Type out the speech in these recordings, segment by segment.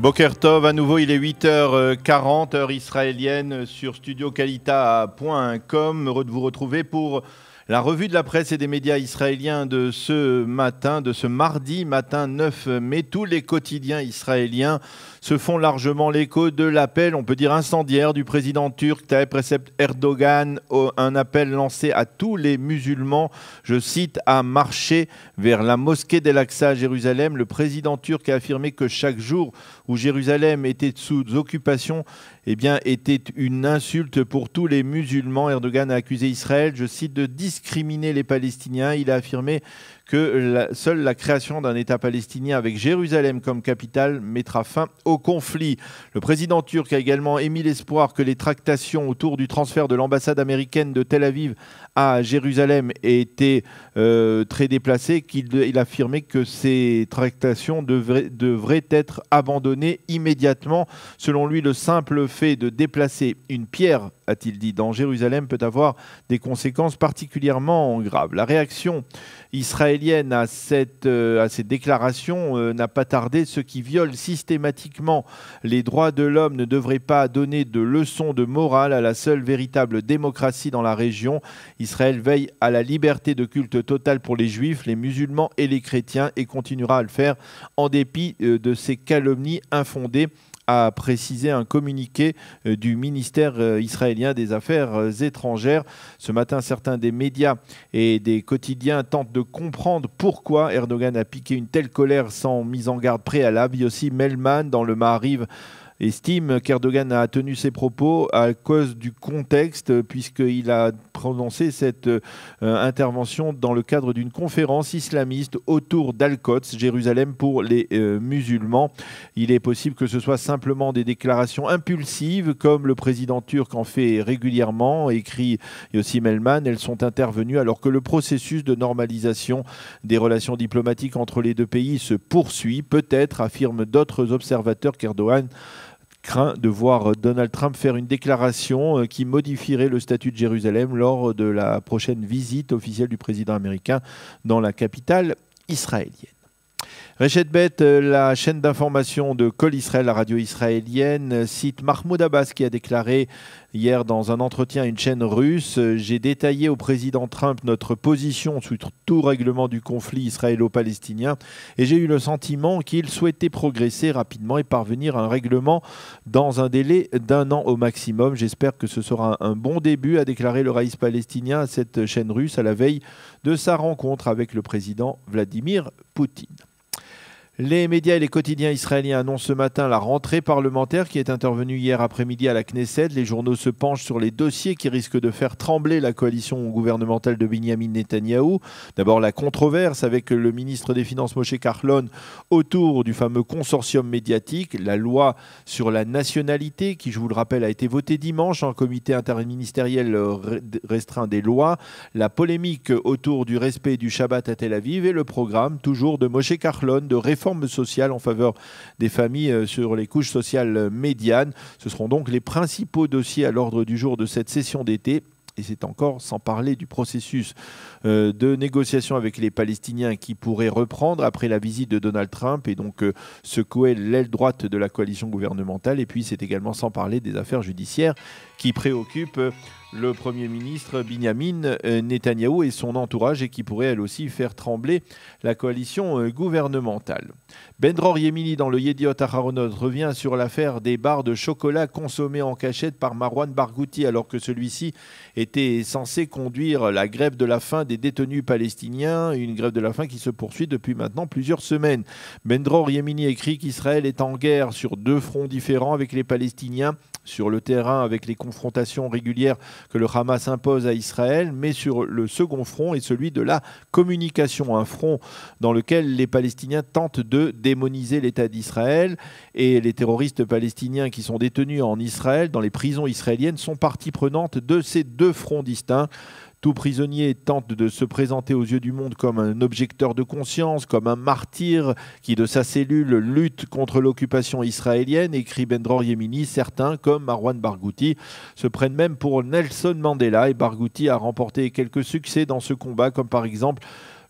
Boker Tov, à nouveau il est 8h40, heure israélienne sur studiokalita.com. Heureux de vous retrouver pour la revue de la presse et des médias israéliens de ce matin, de ce mardi matin 9 mai. Tous les quotidiens israéliens se font largement l'écho de l'appel, on peut dire incendiaire, du président turc Tayyip Recep Erdogan, un appel lancé à tous les musulmans, je cite, à marcher vers la mosquée d'El-Aqsa à Jérusalem. Le président turc a affirmé que chaque jour où Jérusalem était sous occupation, était une insulte pour tous les musulmans. Erdogan a accusé Israël, je cite, de discriminer les Palestiniens. Il a affirmé que seule la création d'un État palestinien avec Jérusalem comme capitale mettra fin au conflit. Le président turc a également émis l'espoir que les tractations autour du transfert de l'ambassade américaine de Tel Aviv à Jérusalem aient été très déplacées, qu'il a affirmé que ces tractations devraient être abandonnées immédiatement. Selon lui, le simple fait de déplacer une pierre, a-t-il dit, dans Jérusalem peut avoir des conséquences particulièrement graves. La réaction israélienne à ces déclarations n'a pas tardé. Ceux qui violent systématiquement les droits de l'homme ne devraient pas donner de leçons de morale à la seule véritable démocratie dans la région. Israël veille à la liberté de culte totale pour les juifs, les musulmans et les chrétiens et continuera à le faire en dépit de ces calomnies infondées, a précisé un communiqué du ministère israélien des Affaires étrangères. Ce matin, certains des médias et des quotidiens tentent de comprendre pourquoi Erdogan a piqué une telle colère sans mise en garde préalable. Yossi Melman, dans le Maariv, estime qu'Erdogan a tenu ses propos à cause du contexte, puisqu'il a prononcé cette intervention dans le cadre d'une conférence islamiste autour d'Al-Quds, Jérusalem pour les musulmans. Il est possible que ce soit simplement des déclarations impulsives, comme le président turc en fait régulièrement, écrit Yossi Melman. Elles sont intervenues alors que le processus de normalisation des relations diplomatiques entre les deux pays se poursuit. Peut-être, affirment d'autres observateurs, qu'Erdogan craint de voir Donald Trump faire une déclaration qui modifierait le statut de Jérusalem lors de la prochaine visite officielle du président américain dans la capitale israélienne. Reshet Bet, la chaîne d'information de Kol Israël, la radio israélienne, cite Mahmoud Abbas qui a déclaré hier dans un entretien à une chaîne russe: « J'ai détaillé au président Trump notre position sur tout règlement du conflit israélo-palestinien et j'ai eu le sentiment qu'il souhaitait progresser rapidement et parvenir à un règlement dans un délai d'1 an au maximum. J'espère que ce sera un bon début », a déclaré le raïs palestinien à cette chaîne russe à la veille de sa rencontre avec le président Vladimir Poutine. Les médias et les quotidiens israéliens annoncent ce matin la rentrée parlementaire qui est intervenue hier après-midi à la Knesset. Les journaux se penchent sur les dossiers qui risquent de faire trembler la coalition gouvernementale de Binyamin Netanyahou. D'abord, la controverse avec le ministre des Finances Moshe Kahlon autour du fameux consortium médiatique. La loi sur la nationalité qui, je vous le rappelle, a été votée dimanche en comité interministériel restreint des lois. La polémique autour du respect du Shabbat à Tel Aviv et le programme toujours de Moshe Kahlon de réforme sociale en faveur des familles sur les couches sociales médianes. Ce seront donc les principaux dossiers à l'ordre du jour de cette session d'été. Et c'est encore sans parler du processus de négociation avec les Palestiniens qui pourrait reprendre après la visite de Donald Trump et donc secouer l'aile droite de la coalition gouvernementale. Et puis c'est également sans parler des affaires judiciaires qui préoccupent le Premier ministre Binyamin Netanyahou et son entourage et qui pourrait elle aussi faire trembler la coalition gouvernementale. Ben-Dror Yemini dans le Yediot Aharonot revient sur l'affaire des barres de chocolat consommées en cachette par Marwan Barghouti alors que celui-ci était censé conduire la grève de la faim des détenus palestiniens, une grève de la faim qui se poursuit depuis maintenant plusieurs semaines. Ben-Dror Yemini écrit qu'Israël est en guerre sur 2 fronts différents avec les Palestiniens, sur le terrain avec les confrontations régulières que le Hamas impose à Israël, mais sur le second front est celui de la communication, un front dans lequel les Palestiniens tentent de démoniser l'État d'Israël et les terroristes palestiniens qui sont détenus en Israël, dans les prisons israéliennes, sont partie prenante de ces 2 fronts distincts. Tout prisonnier tente de se présenter aux yeux du monde comme un objecteur de conscience, comme un martyr qui, de sa cellule, lutte contre l'occupation israélienne, écrit Ben-Dror Yemini. Certains, comme Marwan Barghouti, se prennent même pour Nelson Mandela et Barghouti a remporté quelques succès dans ce combat, comme par exemple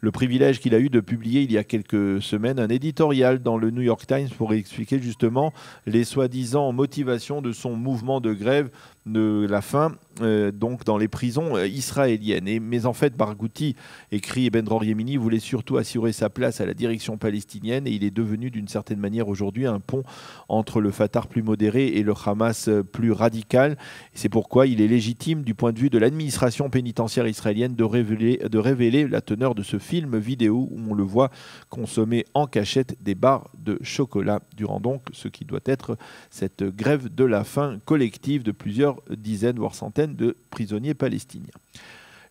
le privilège qu'il a eu de publier il y a quelques semaines un éditorial dans le New York Times pour expliquer justement les soi-disant motivations de son mouvement de grève de la faim donc dans les prisons israéliennes. Mais en fait, Barghouti, écrit Ben Dror Yemini, voulait surtout assurer sa place à la direction palestinienne et il est devenu d'une certaine manière aujourd'hui un pont entre le Fatah plus modéré et le Hamas plus radical. Et c'est pourquoi il est légitime du point de vue de l'administration pénitentiaire israélienne de révéler la teneur de ce film vidéo où on le voit consommer en cachette des barres de chocolat durant donc ce qui doit être cette grève de la faim collective de plusieurs dizaines voire centaines de prisonniers palestiniens.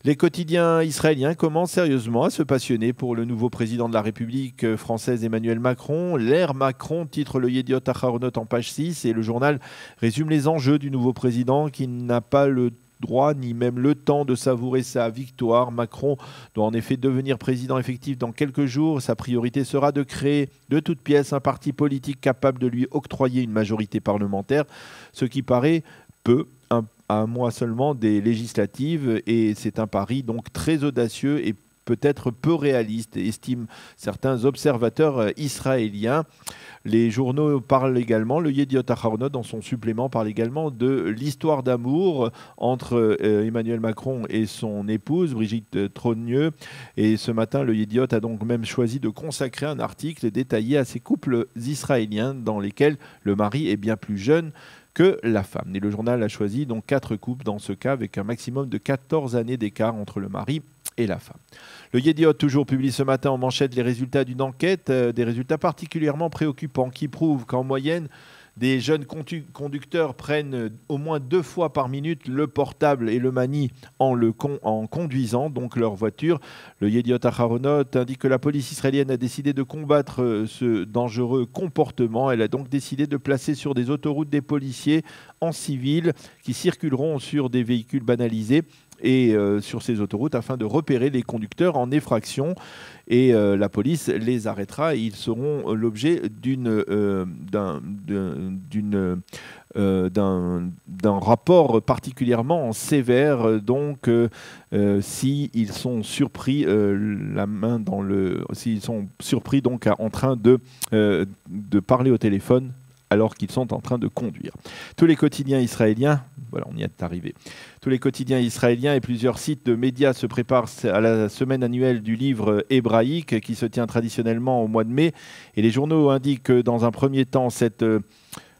Les quotidiens israéliens commencent sérieusement à se passionner pour le nouveau président de la République française Emmanuel Macron. L'ère Macron titre le Yediot Aharonot en page 6 et le journal résume les enjeux du nouveau président qui n'a pas le droit ni même le temps de savourer sa victoire. Macron doit en effet devenir président effectif dans quelques jours. Sa priorité sera de créer de toutes pièces un parti politique capable de lui octroyer une majorité parlementaire, ce qui paraît peu à un mois seulement des législatives et c'est un pari donc très audacieux et peut-être peu réaliste, estiment certains observateurs israéliens. Les journaux parlent également, le Yediot Aharonot dans son supplément parle également de l'histoire d'amour entre Emmanuel Macron et son épouse Brigitte Trogneux. Et ce matin, le Yediot a donc même choisi de consacrer un article détaillé à ces couples israéliens dans lesquels le mari est bien plus jeune que la femme. Et le journal a choisi donc 4 couples dans ce cas avec un maximum de 14 années d'écart entre le mari et la femme. Le Yediot toujours publie ce matin en manchette les résultats d'une enquête, des résultats particulièrement préoccupants qui prouvent qu'en moyenne, des jeunes conducteurs prennent au moins 2 fois par minute le portable et le manient en conduisant donc leur voiture. Le Yediot Aharonot indique que la police israélienne a décidé de combattre ce dangereux comportement. Elle a donc décidé de placer sur des autoroutes des policiers en civil qui circuleront sur des véhicules banalisés et sur ces autoroutes afin de repérer les conducteurs en effraction et la police les arrêtera et ils seront l'objet d'un rapport particulièrement sévère donc s'ils sont surpris s'ils sont surpris donc en train de parler au téléphone alors qu'ils sont en train de conduire. Tous les quotidiens israéliens, voilà, on y est arrivé. Tous les quotidiens israéliens et plusieurs sites de médias se préparent à la semaine annuelle du livre hébraïque qui se tient traditionnellement au mois de mai. Et les journaux indiquent que dans un premier temps, cette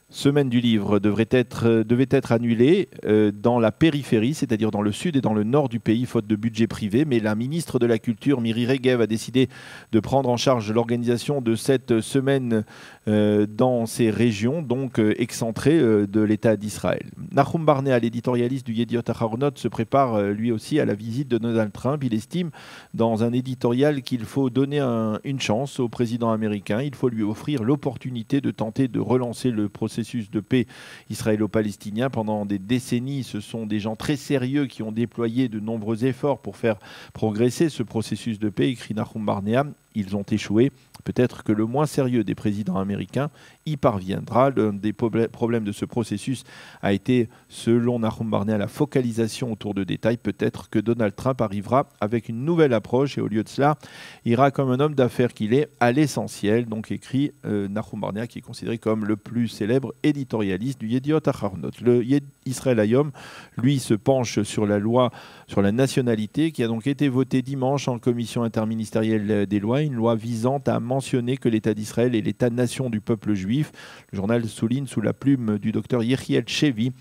semaine du livre devait être annulée dans la périphérie, c'est-à-dire dans le sud et dans le nord du pays, faute de budget privé. Mais la ministre de la Culture, Miri Regev, a décidé de prendre en charge l'organisation de cette semaine dans ces régions, donc excentrées de l'État d'Israël. Nahum Barnea, l'éditorialiste du Yediot Aharonot, se prépare lui aussi à la visite de Donald Trump. Il estime dans un éditorial qu'il faut donner une chance au président américain. Il faut lui offrir l'opportunité de tenter de relancer le processus de paix israélo-palestinien. Pendant des décennies, ce sont des gens très sérieux qui ont déployé de nombreux efforts pour faire progresser ce processus de paix, écrit Nahum Barnea. Ils ont échoué. Peut-être que le moins sérieux des présidents américains y parviendra. L'un des problèmes de ce processus a été, selon Nahum Barnea, la focalisation autour de détails. Peut-être que Donald Trump arrivera avec une nouvelle approche et au lieu de cela, ira comme un homme d'affaires qu'il est à l'essentiel. Donc écrit Nahum Barnea, qui est considéré comme le plus célèbre éditorialiste du Yediot Aharonot. Le Israël Hayom, lui, se penche sur la loi sur la nationalité qui a donc été votée dimanche en commission interministérielle des lois, une loi visant à mentionner que l'État d'Israël est l'État-nation du peuple juif. Le journal souligne sous la plume du docteur Yechiel Chevi,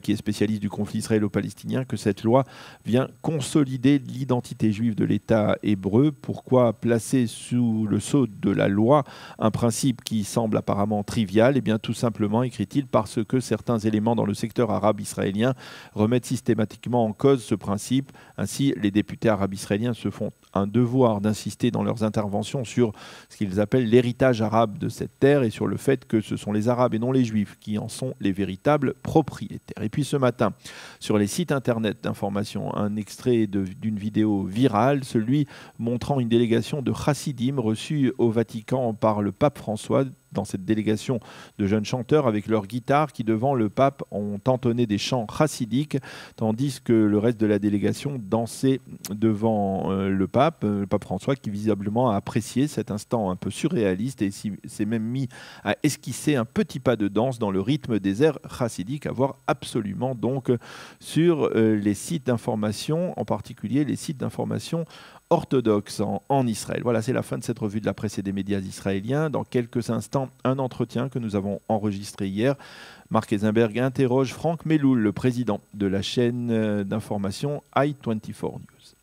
qui est spécialiste du conflit israélo-palestinien, que cette loi vient consolider l'identité juive de l'État hébreu. Pourquoi placer sous le sceau de la loi un principe qui semble apparemment trivial? Eh bien, tout simplement, écrit-il, parce que certains éléments dans le secteur arabe israélien remettent systématiquement en cause ce principe. Ainsi, les députés arabes israéliens se font un devoir d'insister dans leurs interventions sur ce qu'ils appellent l'héritage arabe de cette terre et sur le fait que ce sont les Arabes et non les Juifs qui en sont les véritables propriétaires. Et puis ce matin, sur les sites internet d'information, un extrait d'une vidéo virale, celui montrant une délégation de chassidim reçue au Vatican par le pape François dans cette délégation de jeunes chanteurs avec leurs guitares qui, devant le pape, ont entonné des chants chassidiques, tandis que le reste de la délégation dansait devant le pape François, qui visiblement a apprécié cet instant un peu surréaliste et s'est même mis à esquisser un petit pas de danse dans le rythme des airs chassidiques, à voir absolument donc sur les sites d'information, en particulier les sites d'information orthodoxe en Israël. Voilà, c'est la fin de cette revue de la presse et des médias israéliens. Dans quelques instants, un entretien que nous avons enregistré hier. Marc Eisenberg interroge Franck Meloul, le président de la chaîne d'information i24 News.